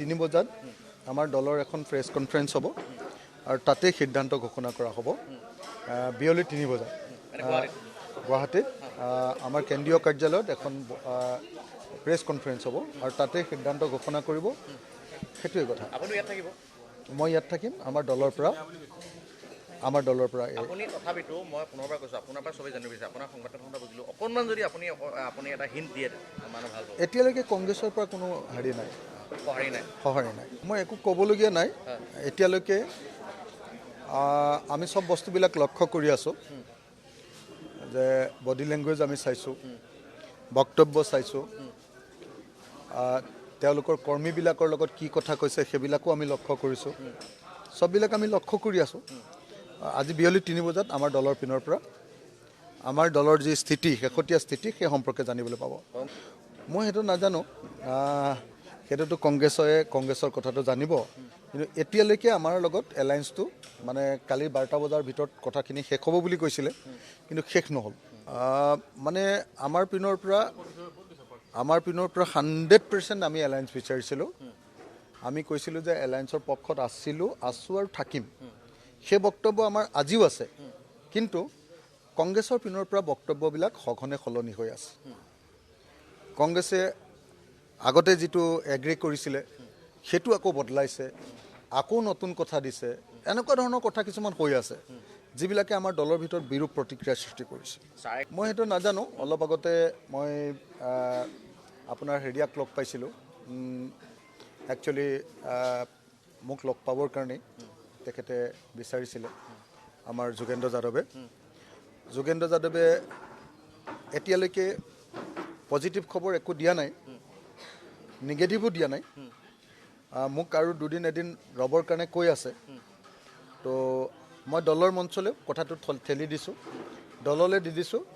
3 বজাত আমাৰ দলৰ এখন প্ৰেছ কনফাৰেন্স হ'ব আৰু তাতে সিদ্ধান্ত ঘোষণা কৰা হ'ব বিয়লি 3 বজাত গুৱাহাটীত আমাৰ কেন্দ্ৰীয় কাৰ্যালয়ত এখন প্ৰেছ কনফাৰেন্স হ'ব আৰু তাতে সিদ্ধান্ত ঘোষণা কৰিব সেইটোৱে কথা আপুনি ইয়াত থাকিব মই ইয়াত থাকিম আমাৰ দলৰ পৰা আপুনি তথাপিতো মই পুনৰবাৰ কৈছোঁ আপোনাৰ পৰা সবেই জানিব বিচাৰে আপোনাৰ সংবাদদাতা বুজিলোঁ অকণমান যদি আপুনি এটা হিণ্ট দিয়ে মানে ভাল হ'ব এতিয়ালৈকে কংগ্ৰেছৰ পৰা কোনো হেৰি নাই সঁহাৰি নাই মই একো ক'বলগীয়া নাই এতিয়ালৈকে আমি সব বস্তুবিলাক লক্ষ্য কৰি আছোঁ যে বডি লেংগুৱেজ আমি চাইছোঁ বক্তব্য চাইছোঁ তেওঁলোকৰ কৰ্মীবিলাকৰ লগত কি কথা কৈছে সেইবিলাকো আমি লক্ষ্য কৰিছোঁ সববিলাক আমি লক্ষ্য কৰি আছোঁ আজি বিয়লি 3 বজাত আমাৰ দলৰ পিনৰ পৰা আমাৰ দলৰ যি স্থিতি শেহতীয়া স্থিতি সেই সম্পৰ্কে জানিবলৈ পাব মই সেইটো নাজানো সেইটোতো কংগ্ৰেছৰ কথাটো জানিব কিন্তু এতিয়ালৈকে আমাৰ লগত এলায়েন্সটো মানে কালি 12টা বজাৰ ভিতৰত কথাখিনি শেষ হ'ব বুলি কৈছিলে কিন্তু শেষ নহ'ল মানে আমাৰ পিনৰ পৰা 100% আমি এলায়েন্স বিচাৰিছিলোঁ আমি কৈছিলোঁ যে এলায়েন্সৰ পক্ষত আছোঁ আৰু থাকিম সেই বক্তব্য আমাৰ আজিও আছে কিন্তু কংগ্ৰেছৰ পিনৰ পৰা বক্তব্যবিলাক সঘনে সলনি হৈ আছে কংগ্ৰেছে আগতে যিটো এগ্ৰি কৰিছিলে সেইটো আকৌ বদলাইছে আকৌ নতুন কথা দিছে এনেকুৱা ধৰণৰ কথা কিছুমান হৈ আছে যিবিলাকে আমাৰ দলৰ ভিতৰত বিৰূপ প্ৰতিক্ৰিয়া সৃষ্টি কৰিছে মই সেইটো নাজানো অলপ আগতে মই আপোনাৰ হেৰিয়াক লগ পাইছিলোঁ একচুৱেলি মোক লগ পাবৰ কাৰণে তেখেতে বিচাৰিছিলে আমাৰ যোগেন্দ্ৰ যাদৱে এতিয়ালৈকে পজিটিভ খবৰ একো দিয়া নাই নিগেটিভো দিয়া নাই মোক আৰু এদিন ৰবৰ কাৰণে কৈ আছে তো মই দলৰ মঞ্চলৈ কথাটো ঠেলি দিছোঁ দললৈ দি দিছোঁ